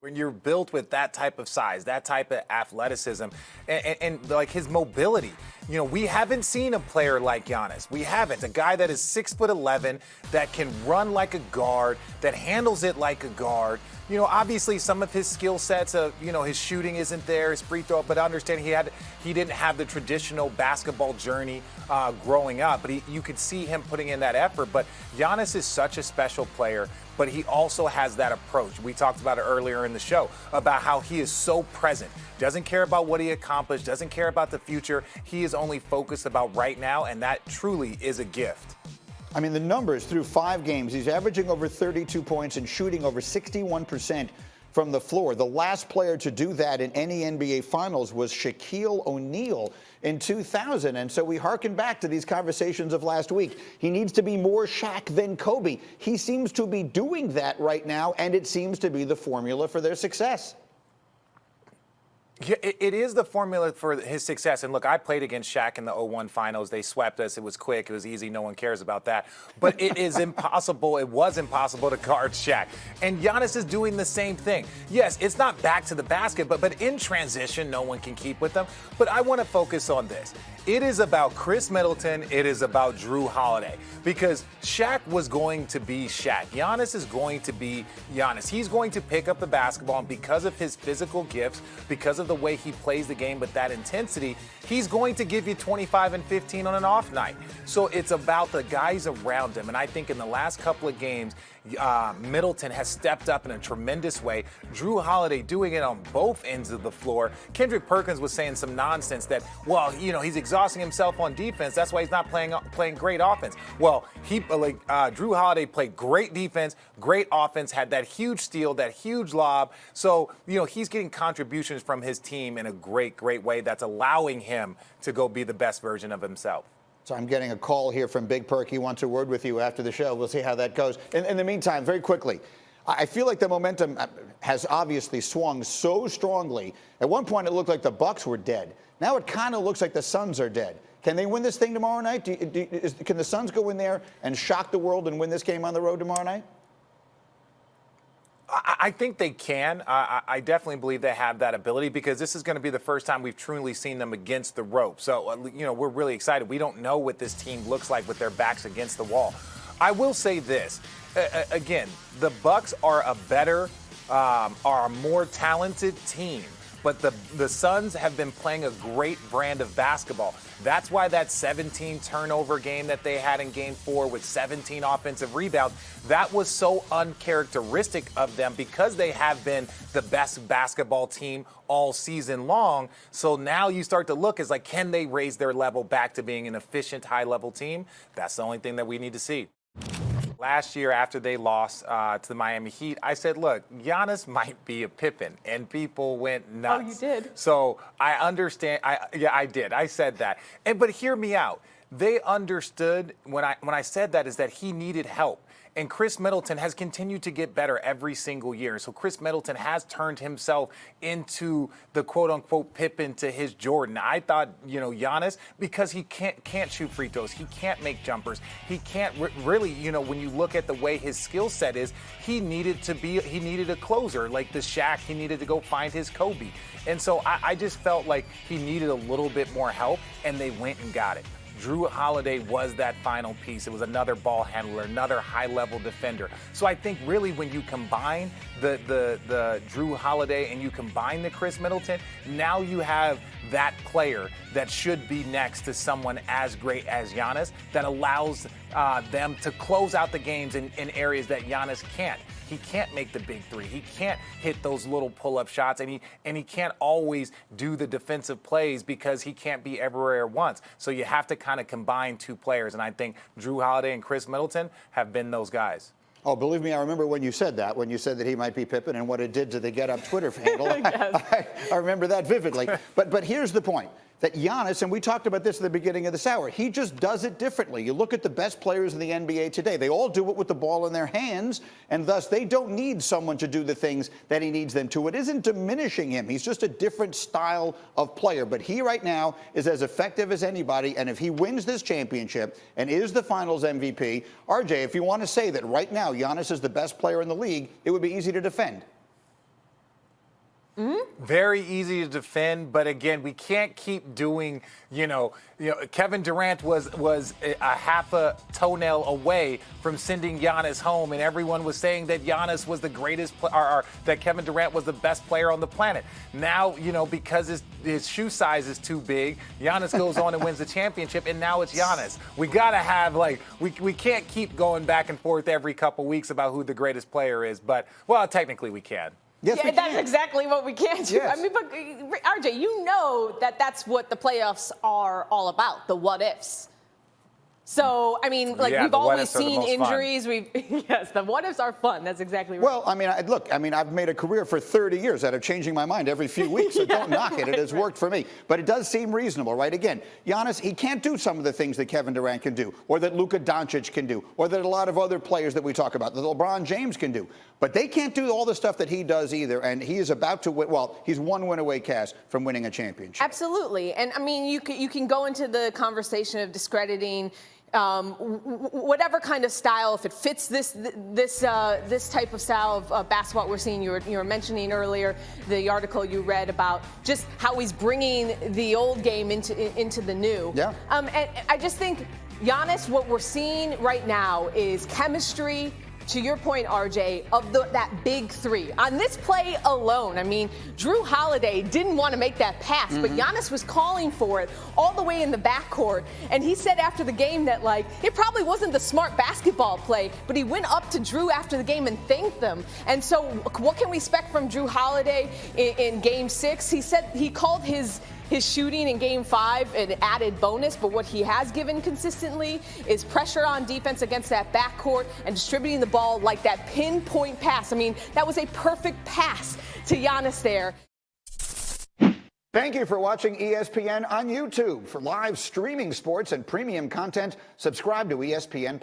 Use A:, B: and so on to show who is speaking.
A: When you're built with that type of size, that type of athleticism, and like his mobility, we haven't seen a player like Giannis. We haven't. A guy that is 6'11", that can run like a guard, that handles it like a guard. Obviously some of his skill sets of, his shooting isn't there, his free throw, but I understand he didn't have the traditional basketball journey growing up, but you could see him putting in that effort. But Giannis is such a special player, but he also has that approach. We talked about it earlier in the show about how he is so present, doesn't care about what he accomplished, doesn't care about the future. He is only focused about right now, and that truly is a gift.
B: I mean, the numbers through 5 games, he's averaging over 32 points and shooting over 61% from the floor. The last player to do that in any NBA Finals was Shaquille O'Neal in 2000. And so we harken back to these conversations of last week. He needs to be more Shaq than Kobe. He seems to be doing that right now, and it seems to be the formula for their success.
A: Yeah, it is the formula for his success. And look, I played against Shaq in the 01 finals. They swept us. It was quick. It was easy. No one cares about that. But it is impossible. It was impossible to guard Shaq. And Giannis is doing the same thing. Yes, it's not back to the basket, but in transition, no one can keep with them. But I want to focus on this. It is about Chris Middleton. It is about Drew Holiday, because Shaq was going to be Shaq. Giannis is going to be Giannis. He's going to pick up the basketball, and because of his physical gifts, because of the way he plays the game with that intensity, he's going to give you 25 and 15 on an off night. So it's about the guys around him. And I think in the last couple of games, Middleton has stepped up in a tremendous way. Drew Holiday doing it on both ends of the floor. Kendrick Perkins was saying some nonsense that, well, he's exhausting himself on defense. That's why he's not playing great offense. Well, Drew Holiday played great defense, great offense, had that huge steal, that huge lob. So, he's getting contributions from his team in a great, great way that's allowing him to go be the best version of himself.
B: So I'm getting a call here from Big Perk. He wants a word with you after the show. We'll see how that goes. In the meantime, very quickly, I feel like the momentum has obviously swung so strongly. At one point, it looked like the Bucks were dead. Now it kind of looks like the Suns are dead. Can they win this thing tomorrow night? Can the Suns go in there and shock the world and win this game on the road tomorrow night?
A: I think they can. I definitely believe they have that ability, because this is going to be the first time we've truly seen them against the rope. So, we're really excited. We don't know what this team looks like with their backs against the wall. I will say this. Again, the Bucks are are a more talented team. But the Suns have been playing a great brand of basketball. That's why that 17 turnover game that they had in Game 4 with 17 offensive rebounds, that was so uncharacteristic of them, because they have been the best basketball team all season long. So now you start to look as like, can they raise their level back to being an efficient, high-level team? That's the only thing that we need to see. Last year, after they lost to the Miami Heat, I said, look, Giannis might be a Pippen, and people went nuts.
C: Oh, you did?
A: So I understand. I did. I said that. But hear me out. They understood when I said that is that he needed help. And Chris Middleton has continued to get better every single year. So Chris Middleton has turned himself into the quote-unquote Pippen to his Jordan. I thought, Giannis, because he can't shoot free throws, he can't make jumpers, he can't really, when you look at the way his skill set is, he needed a closer like the Shaq. He needed to go find his Kobe. And so I just felt like he needed a little bit more help, and they went and got it. Drew Holiday was that final piece. It was another ball handler, another high-level defender. So I think really when you combine the Drew Holiday and you combine the Chris Middleton, now you have that player that should be next to someone as great as Giannis, that allows them to close out the games in areas that Giannis can't. He can't make the big three. He can't hit those little pull-up shots, and he can't always do the defensive plays because he can't be everywhere at once. So you have to kind of combine two players, and I think Drew Holiday and Chris Middleton have been those guys.
B: Oh, believe me, I remember when you said that he might be Pippen and what it did to the Get Up Twitter handle.
C: Yes.
B: I remember that vividly. But here's the point. That Giannis, and we talked about this at the beginning of this hour, he just does it differently. You look at the best players in the NBA today. They all do it with the ball in their hands, and thus they don't need someone to do the things that he needs them to. It isn't diminishing him. He's just a different style of player. But he right now is as effective as anybody, and if he wins this championship and is the Finals MVP, RJ, if you want to say that right now Giannis is the best player in the league, it would be easy to defend.
A: Very easy to defend, but again, we can't keep doing, Kevin Durant was a half a toenail away from sending Giannis home, and everyone was saying that Giannis was the greatest, or that Kevin Durant was the best player on the planet. Now, because his shoe size is too big, Giannis goes on and wins the championship, and now it's Giannis. We gotta have we can't keep going back and forth every couple weeks about who the greatest player is, but technically we can.
B: Yes,
C: yeah, that's exactly what we can do.
B: Yes.
C: I mean, but RJ, that's what the playoffs are all about, the what ifs. So, I mean, we've always seen injuries. Yes, the what ifs are fun. That's exactly right.
B: Well, I mean, I've made a career for 30 years out of changing my mind every few weeks, so don't knock it. It has worked for me. But it does seem reasonable, right? Again, Giannis, he can't do some of the things that Kevin Durant can do, or that Luka Doncic can do, or that a lot of other players that we talk about, that LeBron James can do. But they can't do all the stuff that he does either, and he is about to win. Well, he's one win away, Cass, from winning a championship.
C: Absolutely. And, I mean, you can go into the conversation of discrediting whatever kind of style, if it fits this type of style of basketball we're seeing. You were mentioning earlier the article you read about just how he's bringing the old game into the new.
B: Yeah.
C: And I just think Giannis, what we're seeing right now is chemistry. To your point, RJ, of that big three. On this play alone, I mean, Drew Holiday didn't want to make that pass, but Giannis was calling for it all the way in the backcourt. And he said after the game that, it probably wasn't the smart basketball play, but he went up to Drew after the game and thanked them. And so what can we expect from Drew Holiday in Game 6? He said he called his shooting in Game 5 an added bonus, but what he has given consistently is pressure on defense against that backcourt and distributing the ball like that pinpoint pass. I mean, that was a perfect pass to Giannis there.
B: Thank you for watching ESPN on YouTube. For live streaming sports and premium content, subscribe to ESPN+.